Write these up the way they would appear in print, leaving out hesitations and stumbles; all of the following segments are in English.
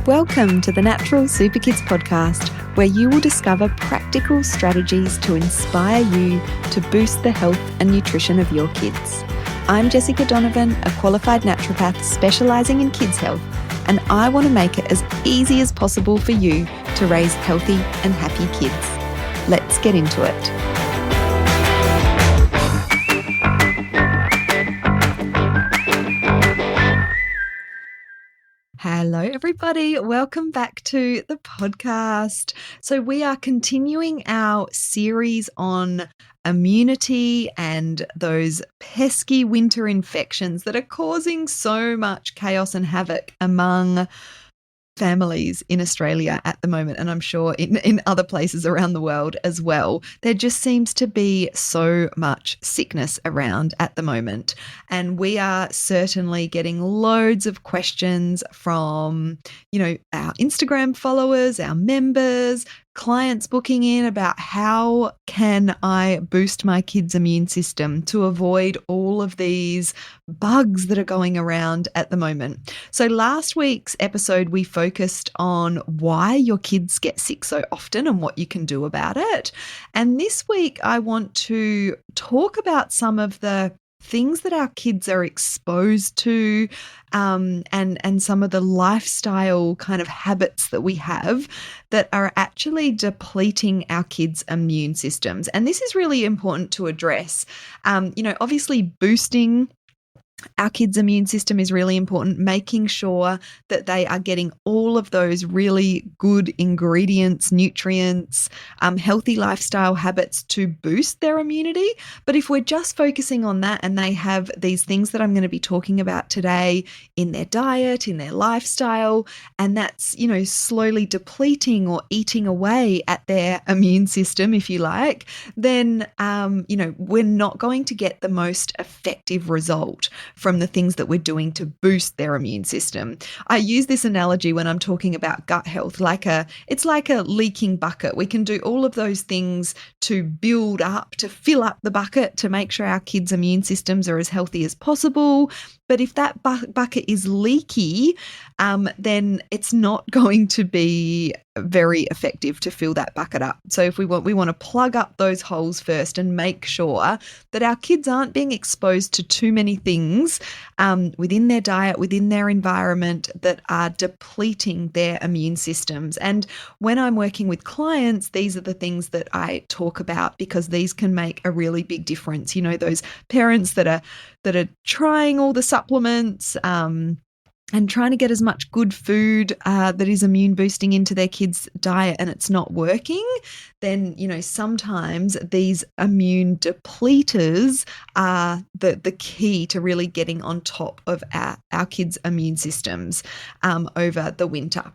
Welcome to the Natural Super Kids podcast, where you will discover practical strategies to inspire you to boost the health and nutrition of your kids. I'm Jessica Donovan, a qualified naturopath specialising in kids' health, and I want to make it as easy as possible for you to raise healthy and happy kids. Let's get into it. Hello, everybody. Welcome back to the podcast. So we are continuing our series on immunity and those pesky winter infections that are causing so much chaos and havoc among families in Australia at the moment, and I'm sure in other places around the world as well. There just seems to be so much sickness around at the moment, and we are certainly getting loads of questions from, our Instagram followers, our members, clients booking in about how can I boost my kids' immune system to avoid all of these bugs that are going around at the moment. So last week's episode, we focused on why your kids get sick so often and what you can do about it. And this week, I want to talk about some of the things that our kids are exposed to, and some of the lifestyle kind of habits that we have that are actually depleting our kids' immune systems. And this is really important to address. Obviously boosting our kids' immune system is really important, making sure that they are getting all of those really good ingredients, nutrients, healthy lifestyle habits to boost their immunity. But if we're just focusing on that and they have these things that I'm going to be talking about today in their diet, in their lifestyle, and that's, slowly depleting or eating away at their immune system, if you like, then, we're not going to get the most effective result from the things that we're doing to boost their immune system. I use this analogy when I'm talking about gut health, it's like a leaking bucket. We can do all of those things to build up, to fill up the bucket, to make sure our kids' immune systems are as healthy as possible. But if that bucket is leaky, then it's not going to be very effective to fill that bucket up. So if we want to plug up those holes first and make sure that our kids aren't being exposed to too many things within their diet, within their environment that are depleting their immune systems. And when I'm working with clients, these are the things that I talk about because these can make a really big difference. Those parents that are trying all the supplements, and trying to get as much good food that is immune boosting into their kids' diet and it's not working, then, sometimes these immune depleters are the key to really getting on top of our kids' immune systems over the winter.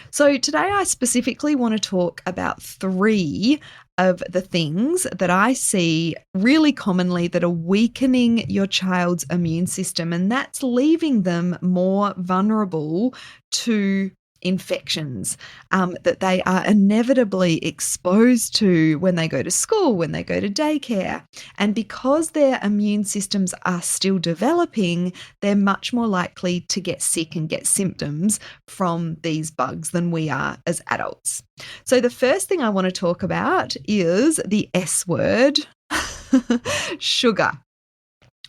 So today I specifically want to talk about 3 of the things that I see really commonly that are weakening your child's immune system, and that's leaving them more vulnerable to infections that they are inevitably exposed to when they go to school, when they go to daycare. And because their immune systems are still developing, they're much more likely to get sick and get symptoms from these bugs than we are as adults. So the first thing I want to talk about is the S word, sugar.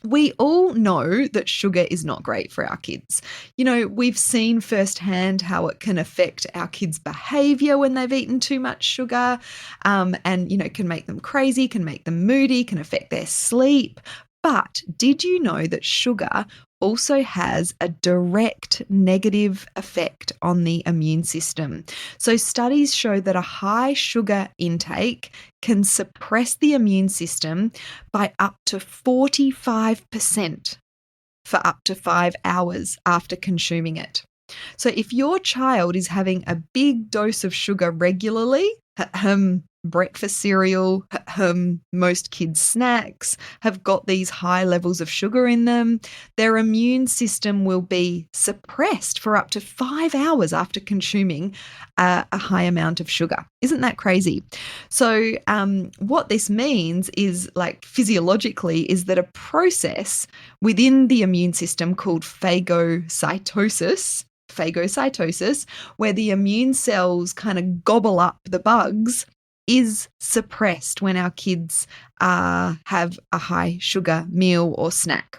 We all know that sugar is not great for our kids. We've seen firsthand how it can affect our kids' behavior when they've eaten too much sugar, and, can make them crazy, can make them moody, can affect their sleep. But did you know that sugar also has a direct negative effect on the immune system? So studies show that a high sugar intake can suppress the immune system by up to 45% for up to 5 hours after consuming it. So if your child is having a big dose of sugar regularly, breakfast cereal, most kids' snacks have got these high levels of sugar in them, their immune system will be suppressed for up to 5 hours after consuming a high amount of sugar. Isn't that crazy? So what this means is, physiologically, is that a process within the immune system called phagocytosis phagocytosis, where the immune cells kind of gobble up the bugs, is suppressed when our kids have a high sugar meal or snack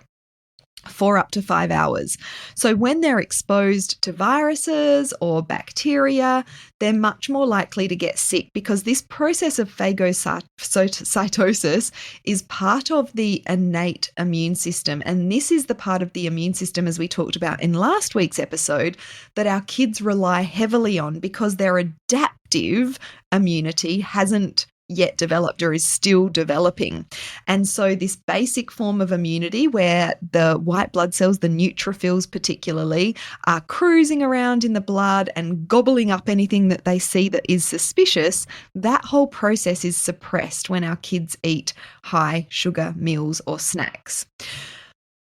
for up to 5 hours. So when they're exposed to viruses or bacteria, they're much more likely to get sick, because this process of phagocytosis is part of the innate immune system. And this is the part of the immune system, as we talked about in last week's episode, that our kids rely heavily on, because their adaptive immunity hasn't yet developed or is still developing. And so this basic form of immunity, where the white blood cells, the neutrophils particularly, are cruising around in the blood and gobbling up anything that they see that is suspicious, that whole process is suppressed when our kids eat high sugar meals or snacks.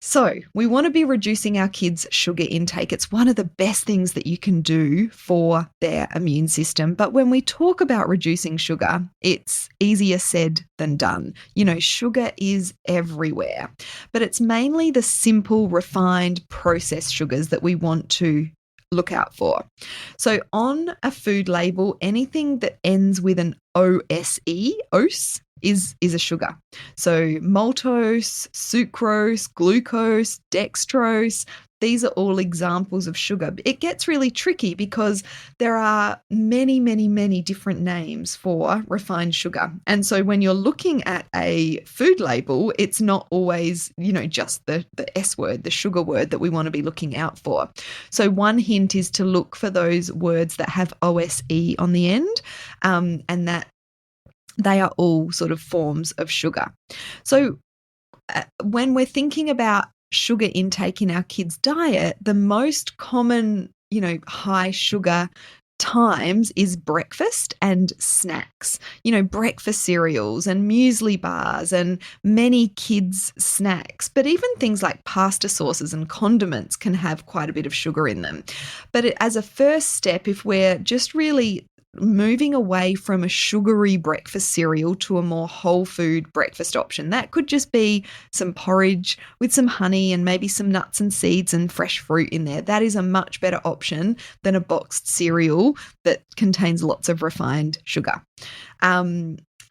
So we want to be reducing our kids' sugar intake. It's one of the best things that you can do for their immune system. But when we talk about reducing sugar, it's easier said than done. You know, sugar is everywhere, but it's mainly the simple, refined, processed sugars that we want to look out for. So on a food label, anything that ends with an OSE is a sugar. So maltose, sucrose, glucose, dextrose, these are all examples of sugar. It gets really tricky because there are many, many, many different names for refined sugar. And so when you're looking at a food label, it's not always, just the S word, the sugar word that we want to be looking out for. So one hint is to look for those words that have OSE on the end, and that they are all sort of forms of sugar. So when we're thinking about sugar intake in our kids' diet, the most common, high sugar times is breakfast and snacks, breakfast cereals and muesli bars and many kids' snacks. But even things like pasta sauces and condiments can have quite a bit of sugar in them. But as a first step, if we're just really moving away from a sugary breakfast cereal to a more whole food breakfast option, that could just be some porridge with some honey and maybe some nuts and seeds and fresh fruit in there. That is a much better option than a boxed cereal that contains lots of refined sugar.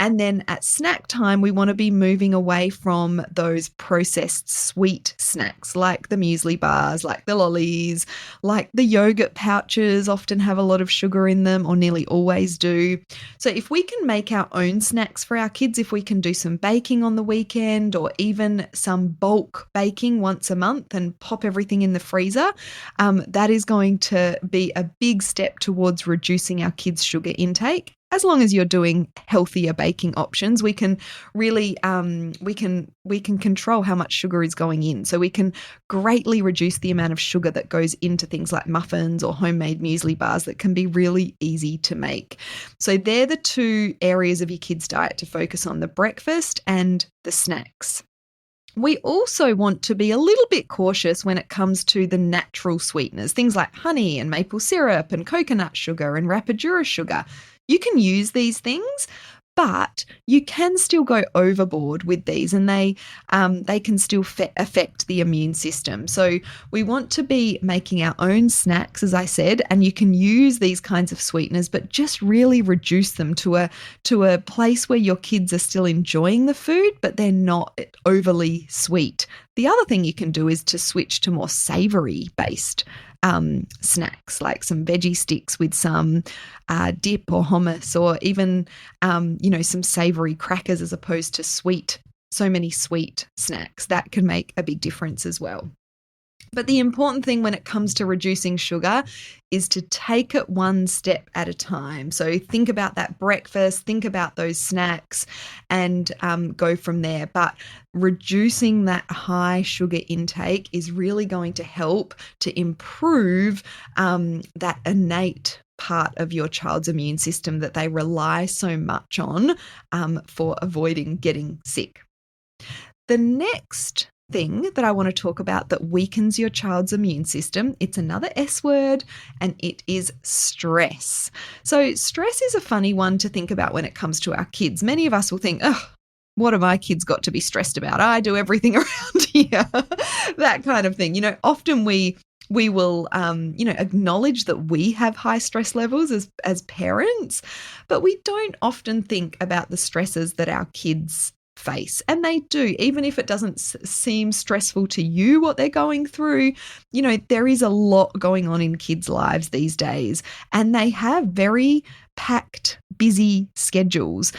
And then at snack time, we want to be moving away from those processed sweet snacks like the muesli bars, like the lollies, like the yogurt pouches often have a lot of sugar in them, or nearly always do. So if we can make our own snacks for our kids, if we can do some baking on the weekend or even some bulk baking once a month and pop everything in the freezer, that is going to be a big step towards reducing our kids' sugar intake. As long as you're doing healthier baking options, we can really we can control how much sugar is going in. So we can greatly reduce the amount of sugar that goes into things like muffins or homemade muesli bars that can be really easy to make. So they're the two areas of your kids' diet to focus on, the breakfast and the snacks. We also want to be a little bit cautious when it comes to the natural sweeteners, things like honey and maple syrup and coconut sugar and rapadura sugar. You can use these things, but you can still go overboard with these, and they can still affect the immune system. So we want to be making our own snacks, as I said, and you can use these kinds of sweeteners, but just really reduce them to a place where your kids are still enjoying the food, but they're not overly sweet. The other thing you can do is to switch to more savoury based snacks, like some veggie sticks with some dip or hummus, or even some savoury crackers as opposed to so many sweet snacks. That can make a big difference as well. But the important thing when it comes to reducing sugar is to take it one step at a time. So think about that breakfast, think about those snacks, and go from there. But reducing that high sugar intake is really going to help to improve that innate part of your child's immune system that they rely so much on for avoiding getting sick. The next thing that I want to talk about that weakens your child's immune system, it's another S word, and it is stress. So stress is a funny one to think about when it comes to our kids. Many of us will think, oh, what have my kids got to be stressed about? I do everything around here. That kind of thing. Often we We will, acknowledge that we have high stress levels as parents, but we don't often think about the stresses that our kids face. And they do, even if it doesn't seem stressful to you what they're going through. There is a lot going on in kids' lives these days, and they have very packed, busy schedules.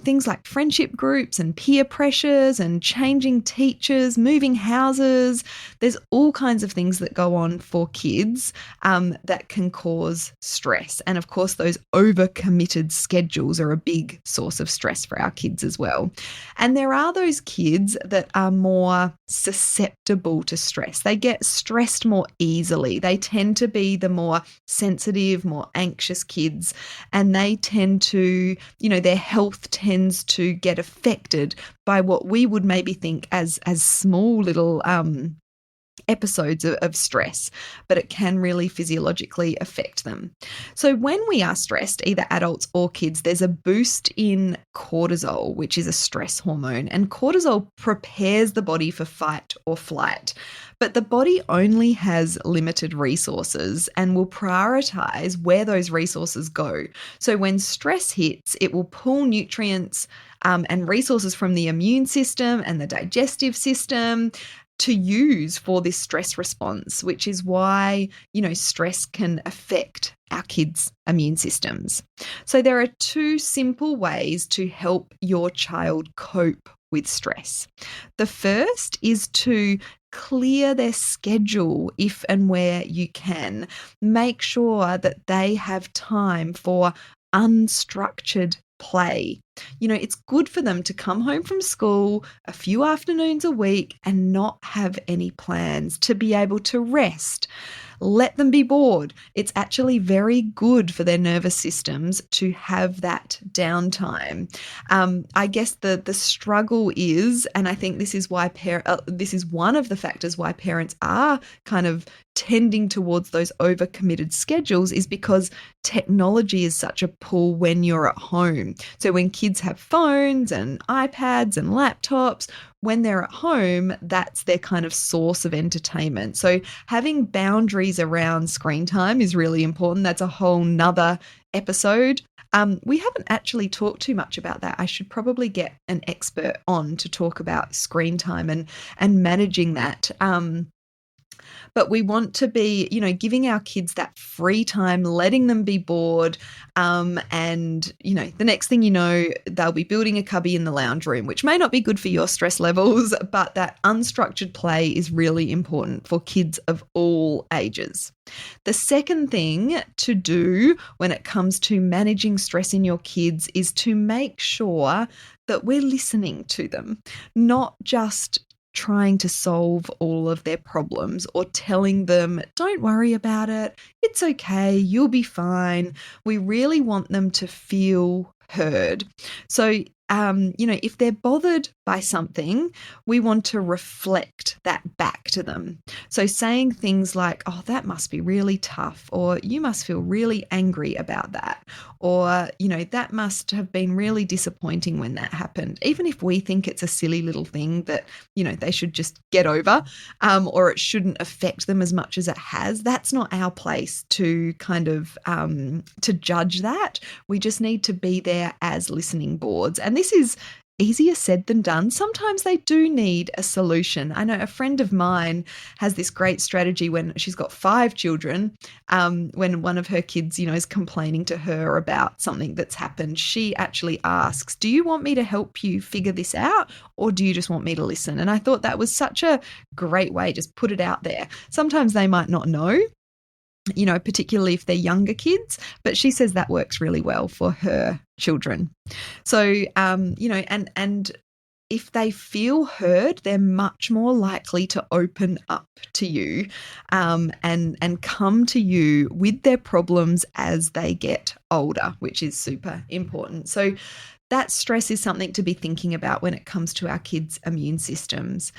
Things like friendship groups and peer pressures and changing teachers, moving houses. There's all kinds of things that go on for kids that can cause stress. And of course, those overcommitted schedules are a big source of stress for our kids as well. And there are those kids that are more susceptible to stress. They get stressed more easily. They tend to be the more sensitive, more anxious kids, and they tend to, their health tends to get affected by what we would maybe think as small little episodes of stress, but it can really physiologically affect them. So when we are stressed, either adults or kids, there's a boost in cortisol, which is a stress hormone, and cortisol prepares the body for fight or flight. But the body only has limited resources and will prioritize where those resources go. So when stress hits, it will pull nutrients and resources from the immune system and the digestive system to use for this stress response, which is why, stress can affect our kids' immune systems. So there are two simple ways to help your child cope with stress. The first is to clear their schedule if and where you can. Make sure that they have time for unstructured play. It's good for them to come home from school a few afternoons a week and not have any plans, to be able to rest. Let them be bored. It's actually very good for their nervous systems to have that downtime. I guess the struggle is, and I think this is why this is one of the factors why parents are kind of tending towards those overcommitted schedules, is because technology is such a pull when you're at home. So when kids have phones and iPads and laptops, when they're at home, that's their kind of source of entertainment. So having boundaries around screen time is really important. That's a whole nother episode. We haven't actually talked too much about that. I should probably get an expert on to talk about screen time and managing that. But we want to be, giving our kids that free time, letting them be bored. And, the next thing you know, they'll be building a cubby in the lounge room, which may not be good for your stress levels, but that unstructured play is really important for kids of all ages. The second thing to do when it comes to managing stress in your kids is to make sure that we're listening to them, not just trying to solve all of their problems or telling them, don't worry about it, it's okay, you'll be fine. We really want them to feel heard. So, if they're bothered by something, we want to reflect that back to them. So saying things like, oh, that must be really tough, or you must feel really angry about that, or, that must have been really disappointing when that happened. Even if we think it's a silly little thing that, they should just get over, or it shouldn't affect them as much as it has, that's not our place to kind of to judge that. We just need to be there as listening boards. And this is easier said than done. Sometimes they do need a solution. I know a friend of mine has this great strategy when she's got 5 children. When one of her kids, is complaining to her about something that's happened, she actually asks, do you want me to help you figure this out, or do you just want me to listen? And I thought that was such a great way, just put it out there. Sometimes they might not know, particularly if they're younger kids, but she says that works really well for her children. So, and if they feel heard, they're much more likely to open up to you and come to you with their problems as they get older, which is super important. So that stress is something to be thinking about when it comes to our kids' immune systems.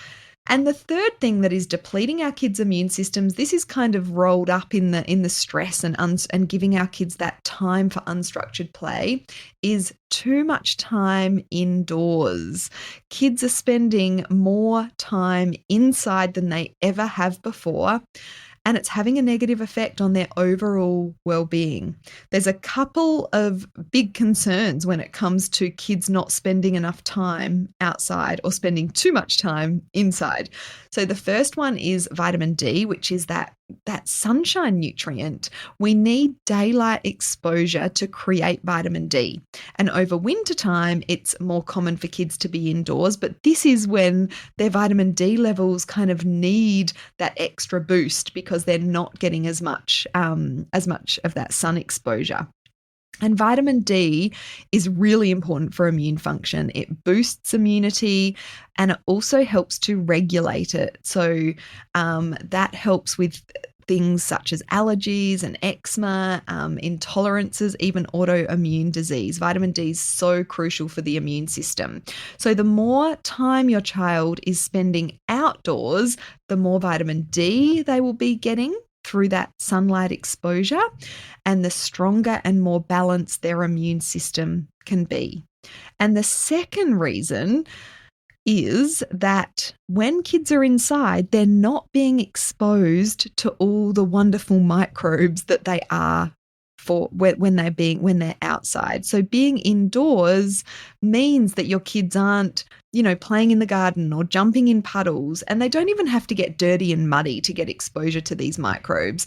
And the third thing that is depleting our kids' immune systems, this is kind of rolled up in the stress and giving our kids that time for unstructured play, is too much time indoors. Kids are spending more time inside than they ever have before, and it's having a negative effect on their overall well-being. There's a couple of big concerns when it comes to kids not spending enough time outside or spending too much time inside. So the first one is vitamin D, which is that sunshine nutrient. We need daylight exposure to create vitamin D. And over winter time, it's more common for kids to be indoors, but this is when their vitamin D levels kind of need that extra boost because they're not getting as much of that sun exposure. And vitamin D is really important for immune function. It boosts immunity and it also helps to regulate it. So that helps with things such as allergies and eczema, intolerances, even autoimmune disease. Vitamin D is so crucial for the immune system. So the more time your child is spending outdoors, the more vitamin D they will be getting through that sunlight exposure, and the stronger and more balanced their immune system can be. And the second reason is that when kids are inside, they're not being exposed to all the wonderful microbes that they are for when they're outside. So being indoors means that your kids aren't, playing in the garden or jumping in puddles, and they don't even have to get dirty and muddy to get exposure to these microbes.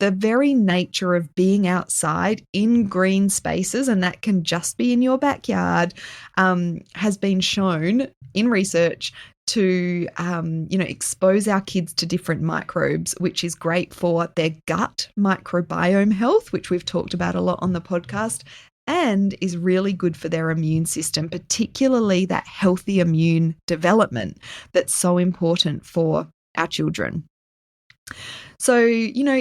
The very nature of being outside in green spaces, and that can just be in your backyard, has been shown in research to, expose our kids to different microbes, which is great for their gut microbiome health, which we've talked about a lot on the podcast, and is really good for their immune system, particularly that healthy immune development that's so important for our children. So,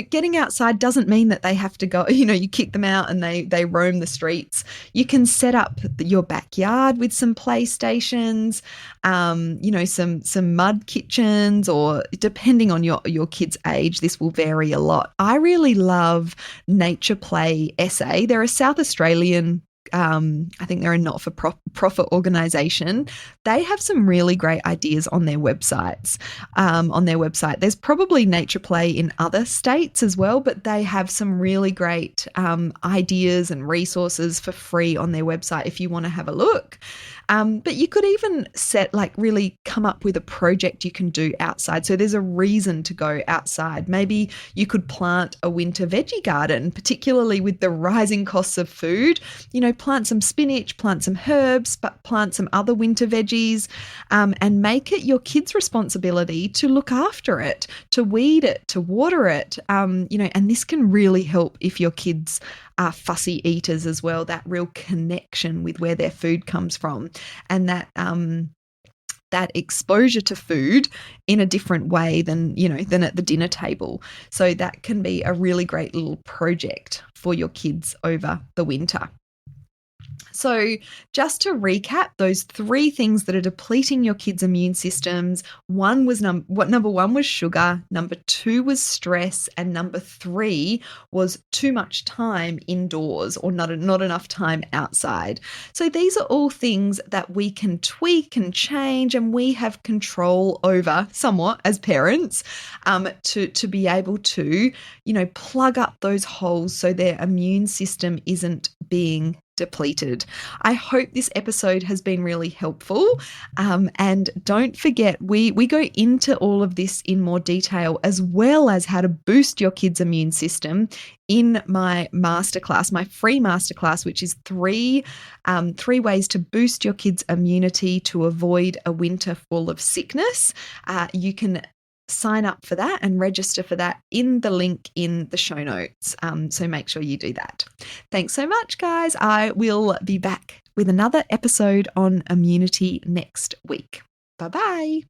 getting outside doesn't mean that they have to go, you kick them out and they roam the streets. You can set up your backyard with some PlayStations, some mud kitchens, or depending on your kid's age, this will vary a lot. I really love Nature Play SA. They're a South Australian I think they're a not-for-profit organisation. They have some really great ideas on their websites. There's probably Nature Play in other states as well, but they have some really great ideas and resources for free on their website if you want to have a look. But you could even really come up with a project you can do outside. So there's a reason to go outside. Maybe you could plant a winter veggie garden, particularly with the rising costs of food. Plant some spinach, plant some herbs, but plant some other winter veggies, and make it your kids' responsibility to look after it, to weed it, to water it. And this can really help if your kids are fussy eaters as well, that real connection with where their food comes from, and that exposure to food in a different way than at the dinner table. So that can be a really great little project for your kids over the winter. So just to recap, those three things that are depleting your kids' immune systems, number one was sugar, number two was stress, and number three was too much time indoors or not enough time outside. So these are all things that we can tweak and change, and we have control over somewhat as parents, to be able to, plug up those holes so their immune system isn't being depleted. I hope this episode has been really helpful. And don't forget, we go into all of this in more detail, as well as how to boost your kids' immune system in my masterclass, my free masterclass, which is three ways to boost your kids' immunity to avoid a winter full of sickness. You can sign up for that and register for that in the link in the show notes. So make sure you do that. Thanks so much, guys. I will be back with another episode on immunity next week. Bye-bye.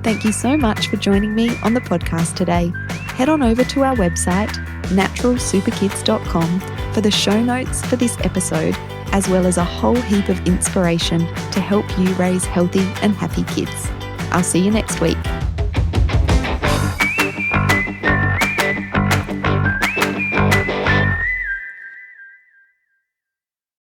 Thank you so much for joining me on the podcast today. Head on over to our website, naturalsuperkids.com, for the show notes for this episode, as well as a whole heap of inspiration to help you raise healthy and happy kids. I'll see you next week.